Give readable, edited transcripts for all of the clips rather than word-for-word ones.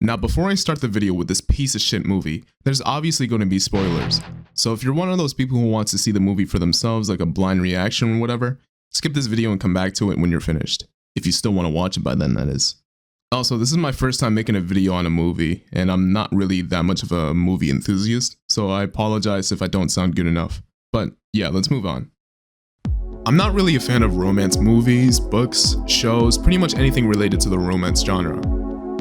Now, before I start the video with this piece of shit movie, there's obviously going to be spoilers. So if you're one of those people who wants to see the movie for themselves, like a blind reaction or whatever, skip this video and come back to it when you're finished. If you still want to watch it by then, that is. Also, this is my first time making a video on a movie, and I'm not really that much of a movie enthusiast, so I apologize if I don't sound good enough. But yeah, let's move on. I'm not really a fan of romance movies, books, shows, pretty much anything related to the romance genre.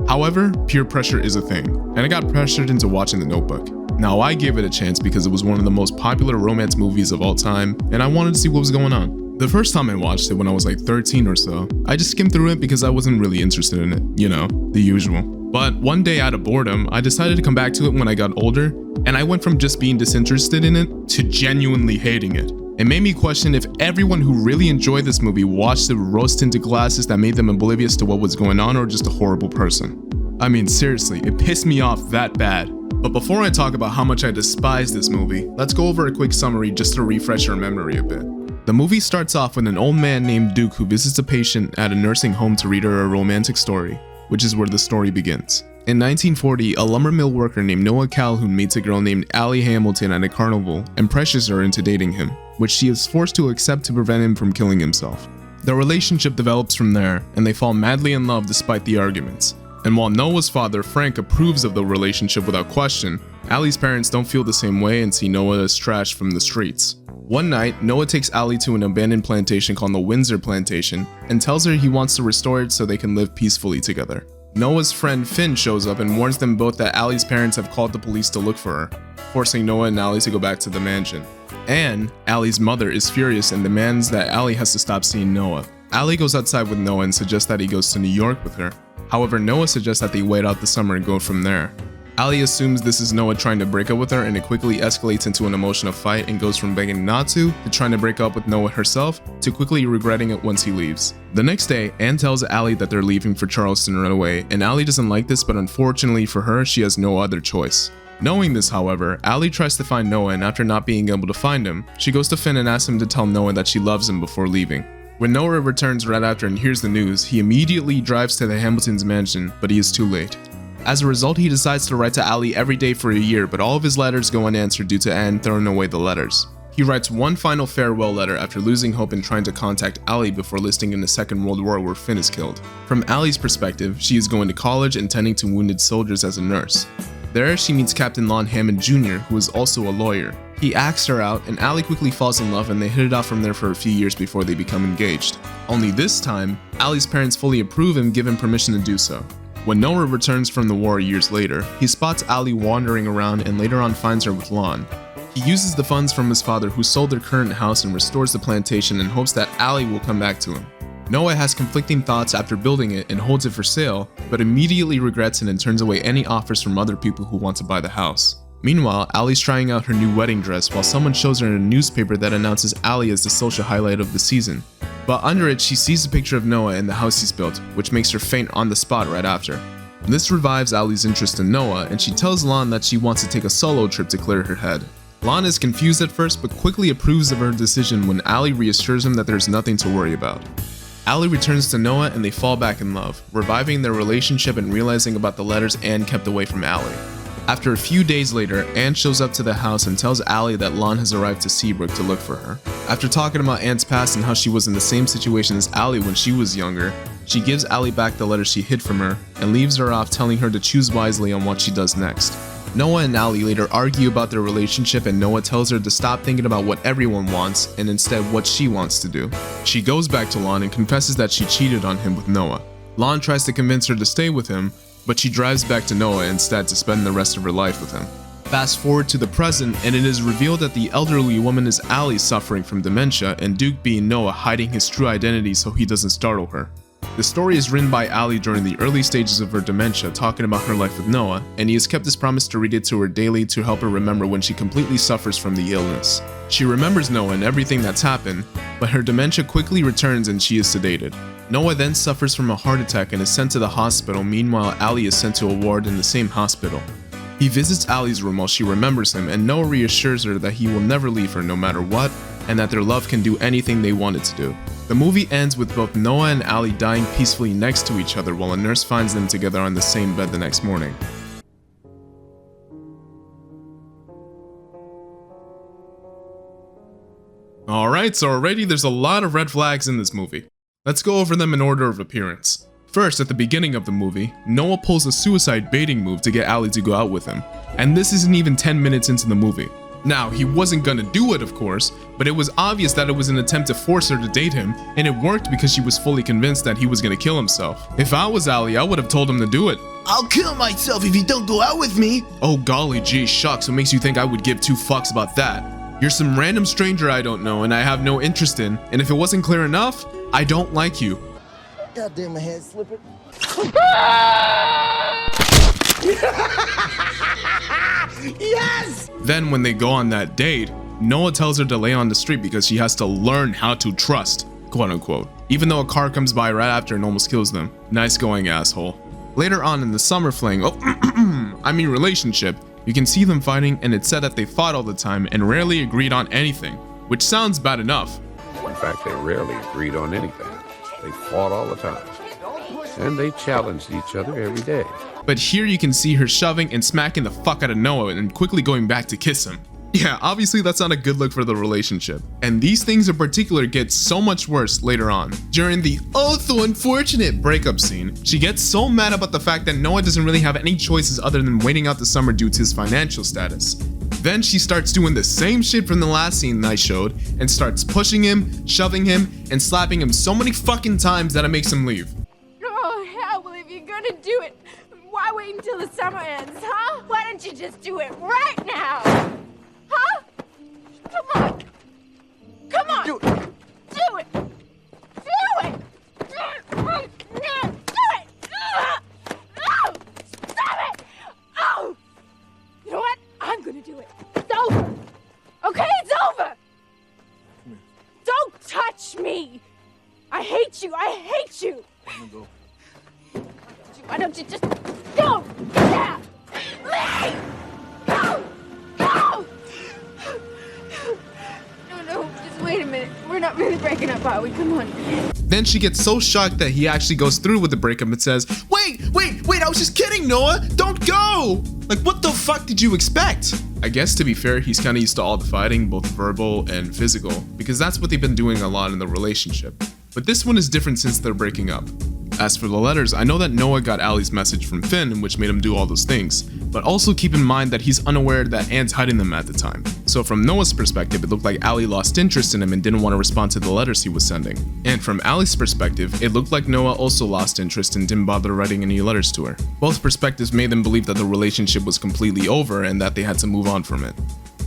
However, peer pressure is a thing, and I got pressured into watching The Notebook. Now, I gave it a chance because it was one of the most popular romance movies of all time, and I wanted to see what was going on. The first time I watched it when I was like 13 or so, I just skimmed through it because I wasn't really interested in it, you know, the usual. But one day out of boredom, I decided to come back to it when I got older, and I went from just being disinterested in it to genuinely hating it. It made me question if everyone who really enjoyed this movie watched it with rose-tinted glasses that made them oblivious to what was going on, or just a horrible person. I mean, seriously, it pissed me off that bad. But before I talk about how much I despise this movie, let's go over a quick summary just to refresh your memory a bit. The movie starts off with an old man named Duke who visits a patient at a nursing home to read her a romantic story, which is where the story begins. In 1940, a lumber mill worker named Noah Calhoun meets a girl named Allie Hamilton at a carnival and pressures her into dating him, which she is forced to accept to prevent him from killing himself. Their relationship develops from there, and they fall madly in love despite the arguments. And while Noah's father, Frank, approves of the relationship without question, Allie's parents don't feel the same way and see Noah as trash from the streets. One night, Noah takes Allie to an abandoned plantation called the Windsor Plantation and tells her he wants to restore it so they can live peacefully together. Noah's friend Finn shows up and warns them both that Allie's parents have called the police to look for her, forcing Noah and Allie to go back to the mansion. And Allie's mother is furious and demands that Allie has to stop seeing Noah. Allie goes outside with Noah and suggests that he goes to New York with her. However, Noah suggests that they wait out the summer and go from there. Allie assumes this is Noah trying to break up with her, and it quickly escalates into an emotional fight and goes from begging not to trying to break up with Noah herself to quickly regretting it once he leaves. The next day, Anne tells Allie that they're leaving for Charleston right away, and Allie doesn't like this, but unfortunately for her, she has no other choice. Knowing this, however, Allie tries to find Noah, and after not being able to find him, she goes to Finn and asks him to tell Noah that she loves him before leaving. When Noah returns right after and hears the news, he immediately drives to the Hamiltons' mansion, but he is too late. As a result, he decides to write to Allie every day for a year, but all of his letters go unanswered due to Anne throwing away the letters. He writes one final farewell letter after losing hope and trying to contact Allie before listing in the Second World War where Finn is killed. From Allie's perspective, she is going to college and tending to wounded soldiers as a nurse. There, she meets Captain Lon Hammond Jr., who is also a lawyer. He asks her out, and Allie quickly falls in love, and they hit it off from there for a few years before they become engaged. Only this time, Allie's parents fully approve and give him permission to do so. When Noah returns from the war years later, he spots Allie wandering around and later on finds her with Lon. He uses the funds from his father who sold their current house and restores the plantation in hopes that Allie will come back to him. Noah has conflicting thoughts after building it and holds it for sale, but immediately regrets it and turns away any offers from other people who want to buy the house. Meanwhile, Allie's trying out her new wedding dress while someone shows her in a newspaper that announces Allie as the social highlight of the season. But under it, she sees a picture of Noah and the house he's built, which makes her faint on the spot right after. This revives Allie's interest in Noah, and she tells Lon that she wants to take a solo trip to clear her head. Lon is confused at first, but quickly approves of her decision when Allie reassures him that there's nothing to worry about. Allie returns to Noah and they fall back in love, reviving their relationship and realizing about the letters Anne kept away from Allie. After a few days later, Anne shows up to the house and tells Allie that Lon has arrived to Seabrook to look for her. After talking about Anne's past and how she was in the same situation as Allie when she was younger, she gives Allie back the letters she hid from her and leaves her off, telling her to choose wisely on what she does next. Noah and Allie later argue about their relationship, and Noah tells her to stop thinking about what everyone wants and instead what she wants to do. She goes back to Lon and confesses that she cheated on him with Noah. Lon tries to convince her to stay with him, but she drives back to Noah instead to spend the rest of her life with him. Fast forward to the present, and it is revealed that the elderly woman is Allie suffering from dementia, and Duke being Noah hiding his true identity so he doesn't startle her. The story is written by Allie during the early stages of her dementia, talking about her life with Noah, and he has kept his promise to read it to her daily to help her remember when she completely suffers from the illness. She remembers Noah and everything that's happened, but her dementia quickly returns and she is sedated. Noah then suffers from a heart attack and is sent to the hospital. Meanwhile, Allie is sent to a ward in the same hospital. He visits Allie's room while she remembers him, and Noah reassures her that he will never leave her no matter what, and that their love can do anything they want it to do. The movie ends with both Noah and Ali dying peacefully next to each other while a nurse finds them together on the same bed the next morning. Alright, so already there's a lot of red flags in this movie. Let's go over them in order of appearance. First, at the beginning of the movie, Noah pulls a suicide baiting move to get Ali to go out with him, and this isn't even 10 minutes into the movie. Now, he wasn't gonna do it, of course, but it was obvious that it was an attempt to force her to date him, and it worked because she was fully convinced that he was gonna kill himself. If I was Ali, I would have told him to do it. I'll kill myself if you don't go out with me. Oh golly gee shucks, what makes you think I would give two fucks about that? You're some random stranger I don't know and I have no interest in, and if it wasn't clear enough, I don't like you. Goddamn, my hand slipping. Yes! Then when they go on that date, Noah tells her to lay on the street because she has to learn how to trust, quote unquote, even though a car comes by right after and almost kills them. Nice going, asshole. Later on in the summer fling, relationship, you can see them fighting, and it's said that they fought all the time and rarely agreed on anything, which sounds bad enough. In fact, they rarely agreed on anything. They fought all the time, and they challenged each other every day. But here you can see her shoving and smacking the fuck out of Noah and quickly going back to kiss him. Yeah, obviously that's not a good look for the relationship. And these things in particular get so much worse later on. During the oh so unfortunate breakup scene, she gets so mad about the fact that Noah doesn't really have any choices other than waiting out the summer due to his financial status. Then she starts doing the same shit from the last scene I showed and starts pushing him, shoving him, and slapping him so many fucking times that it makes him leave. Oh hell, well if you're gonna do it, why wait until the summer ends, huh? Why don't you just do it right now? Huh? Come on. Come on. Do it. Do it. Do it. Do it. Oh, stop it. Oh. You know what? I'm gonna do it. It's over. Okay, it's over. Don't touch me. I hate you. I hate you. I'm gonna go. Why don't you just go? Yeah. Leave. Go. Go. No, just wait a minute. We're not really breaking up, are we? Come on. Then she gets so shocked that he actually goes through with the breakup and says, wait, I was just kidding, Noah, don't go! Like, what the fuck did you expect? I guess to be fair, he's kinda used to all the fighting, both verbal and physical, because that's what they've been doing a lot in the relationship. But this one is different since they're breaking up. As for the letters, I know that Noah got Ali's message from Finn, which made him do all those things, but also keep in mind that he's unaware that Anne's hiding them at the time. So from Noah's perspective, it looked like Ali lost interest in him and didn't want to respond to the letters he was sending. And from Ali's perspective, it looked like Noah also lost interest and didn't bother writing any letters to her. Both perspectives made them believe that the relationship was completely over and that they had to move on from it.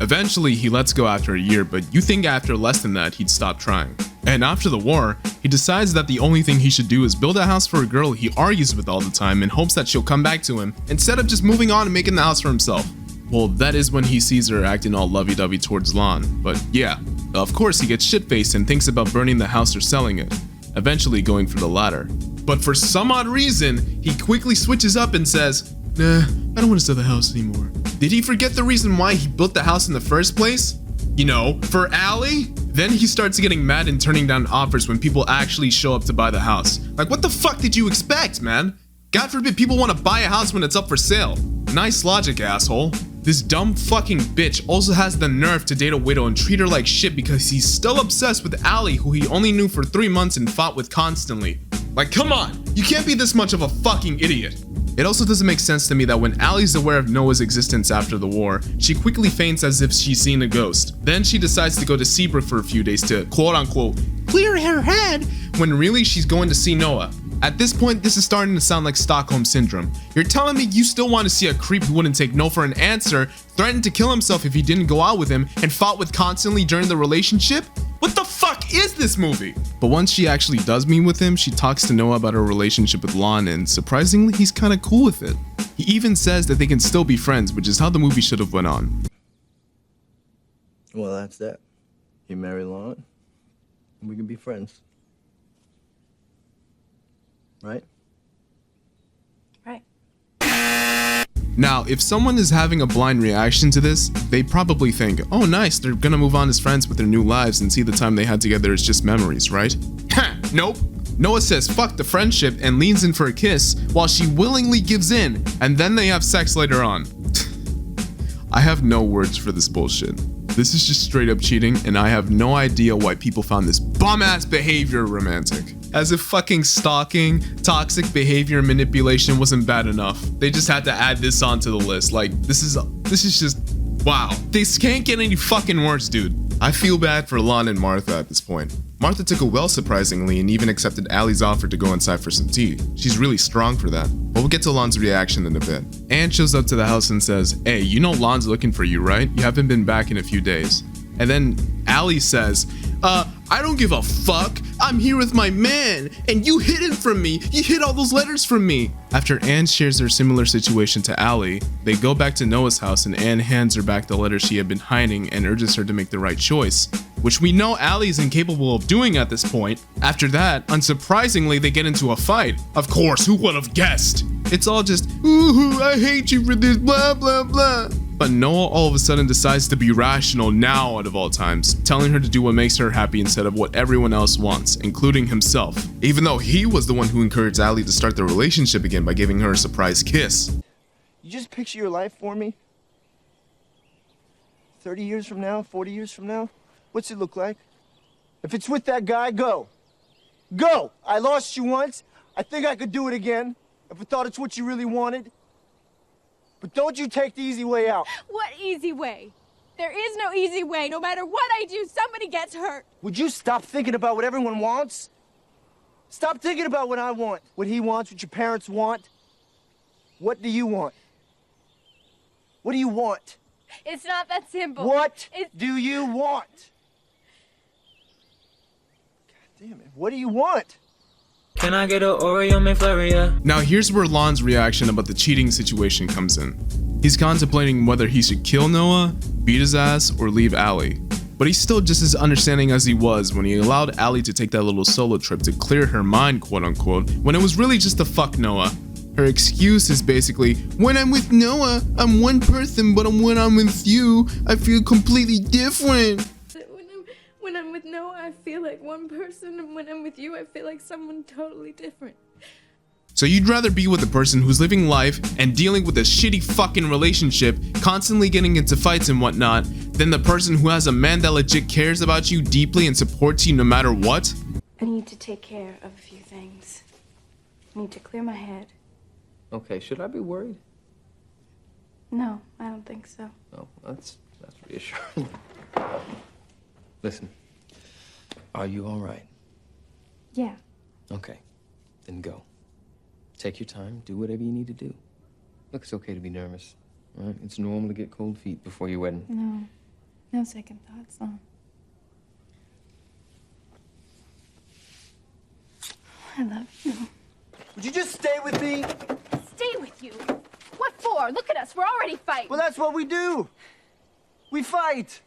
Eventually, he lets go after a year, but you think after less than that, he'd stop trying. And after the war, he decides that the only thing he should do is build a house for a girl he argues with all the time in hopes that she'll come back to him, instead of just moving on and making the house for himself. Well, that is when he sees her acting all lovey-dovey towards Lon, but yeah, of course he gets shit-faced and thinks about burning the house or selling it, eventually going for the latter. But for some odd reason, he quickly switches up and says, nah, I don't want to sell the house anymore. Did he forget the reason why he built the house in the first place? You know, for Ali? Then he starts getting mad and turning down offers when people actually show up to buy the house. Like, what the fuck did you expect, man? God forbid people want to buy a house when it's up for sale. Nice logic, asshole. This dumb fucking bitch also has the nerve to date a widow and treat her like shit because he's still obsessed with Ali, who he only knew for 3 months and fought with constantly. Like, come on, you can't be this much of a fucking idiot. It also doesn't make sense to me that when Ali's aware of Noah's existence after the war, she quickly faints as if she's seen a ghost. Then she decides to go to Seabrook for a few days to quote-unquote clear her head, when really she's going to see Noah. At this point, this is starting to sound like Stockholm Syndrome. You're telling me you still want to see a creep who wouldn't take no for an answer, threatened to kill himself if he didn't go out with him, and fought with constantly during the relationship? What the fuck is this movie? But once she actually does meet with him, she talks to Noah about her relationship with Lon, and surprisingly, he's kinda cool with it. He even says that they can still be friends, which is how the movie should have went on. Well, that's that. You marry Lon, and we can be friends. Right? Right. Now, if someone is having a blind reaction to this, they probably think, oh nice, they're gonna move on as friends with their new lives and see the time they had together as just memories, right? Nope. Noah says fuck the friendship and leans in for a kiss while she willingly gives in, and then they have sex later on. I have no words for this bullshit. This is just straight up cheating, and I have no idea why people found this bum-ass behavior romantic. As if fucking stalking, toxic behavior, and manipulation wasn't bad enough. They just had to add this onto the list. Like, this is just, wow. This can't get any fucking worse, dude. I feel bad for Lon and Martha at this point. Martha took it well, surprisingly, and even accepted Allie's offer to go inside for some tea. She's really strong for that. But we'll get to Lon's reaction in a bit. Anne shows up to the house and says, hey, you know Lon's looking for you, right? You haven't been back in a few days. And then Allie says, I don't give a fuck. I'm here with my man, and you hid him from me. You hid all those letters from me. After Anne shares her similar situation to Allie, they go back to Noah's house and Anne hands her back the letters she had been hiding and urges her to make the right choice, which we know Allie is incapable of doing at this point. After that, unsurprisingly, they get into a fight. Of course, who would have guessed? It's all just, ooh, I hate you for this, blah, blah, blah. But Noah all of a sudden decides to be rational now out of all times, telling her to do what makes her happy instead of what everyone else wants, including himself, even though he was the one who encouraged Allie to start the relationship again by giving her a surprise kiss. You just picture your life for me? 30 years from now, 40 years from now? What's it look like? If it's with that guy, go. Go! I lost you once. I think I could do it again. If I thought it's what you really wanted. But don't you take the easy way out. What easy way? There is no easy way. No matter what I do, somebody gets hurt. Would you stop thinking about what everyone wants? Stop thinking about what I want, what he wants, what your parents want. What do you want? What do you want? It's not that simple. What do you want? God damn it. What do you want? Can I get an Oreo McFlurry? Yeah. Now here's where Lon's reaction about the cheating situation comes in. He's contemplating whether he should kill Noah, beat his ass, or leave Allie. But he's still just as understanding as he was when he allowed Allie to take that little solo trip to clear her mind, quote unquote, when it was really just to fuck Noah. Her excuse is basically, when I'm with Noah, I'm one person, but when I'm with you, I feel completely different. When I'm with Noah, I feel like one person, and when I'm with you, I feel like someone totally different. So you'd rather be with a person who's living life and dealing with a shitty fucking relationship, constantly getting into fights and whatnot, than the person who has a man that legit cares about you deeply and supports you no matter what? I need to take care of a few things. I need to clear my head. Okay, should I be worried? No, I don't think so. Oh, that's reassuring. Listen, are you all right? Yeah. Okay, then go. Take your time, do whatever you need to do. Look, it's okay to be nervous, all right? It's normal to get cold feet before your wedding. No second thoughts, no. I love you. Would you just stay with me? Stay with you? What for? Look at us, we're already fighting. Well, that's what we do. We fight.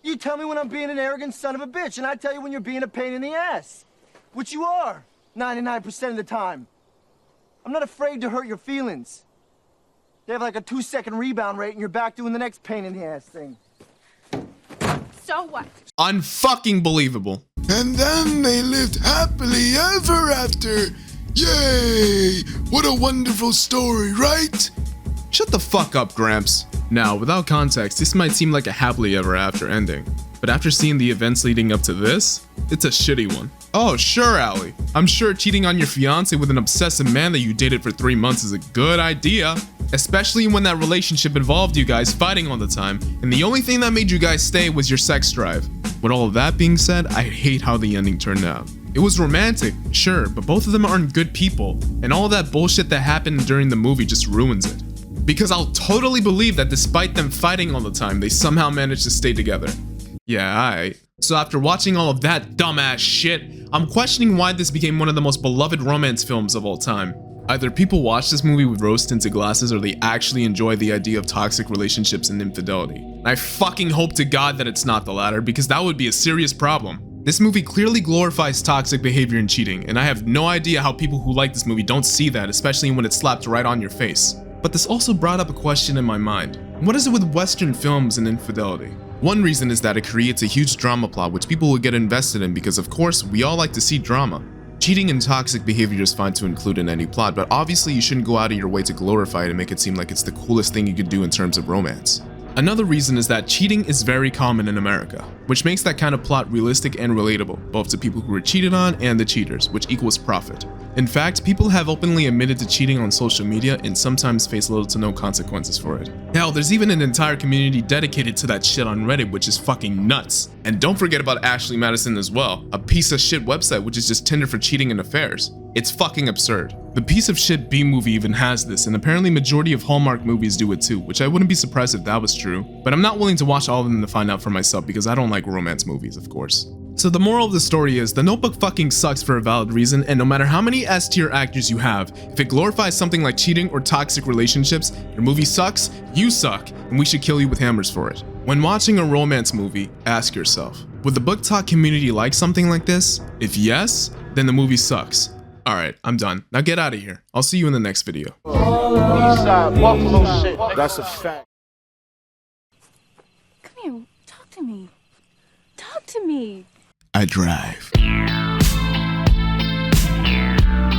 You tell me when I'm being an arrogant son of a bitch, and I tell you when you're being a pain in the ass. Which you are, 99% of the time. I'm not afraid to hurt your feelings. They have like a 2-second rebound rate, and you're back doing the next pain in the ass thing. So what? Unfucking believable. And then they lived happily ever after. Yay! What a wonderful story, right? Shut the fuck up, Gramps. Now, without context, this might seem like a happily ever after ending, but after seeing the events leading up to this, it's a shitty one. Oh, sure, Allie. I'm sure cheating on your fiance with an obsessive man that you dated for 3 months is a good idea, especially when that relationship involved you guys fighting all the time, and the only thing that made you guys stay was your sex drive. With all of that being said, I hate how the ending turned out. It was romantic, sure, but both of them aren't good people, and all that bullshit that happened during the movie just ruins it. Because I'll totally believe that despite them fighting all the time, they somehow managed to stay together. Yeah, alright. So after watching all of that dumbass shit, I'm questioning why this became one of the most beloved romance films of all time. Either people watch this movie with rose-tinted glasses or they actually enjoy the idea of toxic relationships and infidelity. I fucking hope to God that it's not the latter, because that would be a serious problem. This movie clearly glorifies toxic behavior and cheating, and I have no idea how people who like this movie don't see that, especially when it's slapped right on your face. But this also brought up a question in my mind. What is it with Western films and infidelity? One reason is that it creates a huge drama plot which people will get invested in because of course we all like to see drama. Cheating and toxic behavior is fine to include in any plot, but obviously you shouldn't go out of your way to glorify it and make it seem like it's the coolest thing you could do in terms of romance. Another reason is that cheating is very common in America, which makes that kind of plot realistic and relatable, both to people who are cheated on and the cheaters, which equals profit. In fact, people have openly admitted to cheating on social media and sometimes face little to no consequences for it. Hell, there's even an entire community dedicated to that shit on Reddit, which is fucking nuts. And don't forget about Ashley Madison as well, a piece of shit website which is just Tinder for cheating and affairs. It's fucking absurd. The piece of shit B-movie even has this, and apparently majority of Hallmark movies do it too, which I wouldn't be surprised if that was true. But I'm not willing to watch all of them to find out for myself because I don't like romance movies, of course. So the moral of the story is, The Notebook fucking sucks for a valid reason, and no matter how many S-tier actors you have, if it glorifies something like cheating or toxic relationships, your movie sucks, you suck, and we should kill you with hammers for it. When watching a romance movie, ask yourself, would the book talk community like something like this? If yes, then the movie sucks. Alright, I'm done. Now get out of here. I'll see you in the next video. Eastside Buffalo shit. That's a fact. Come here, talk to me. Talk to me. I drive.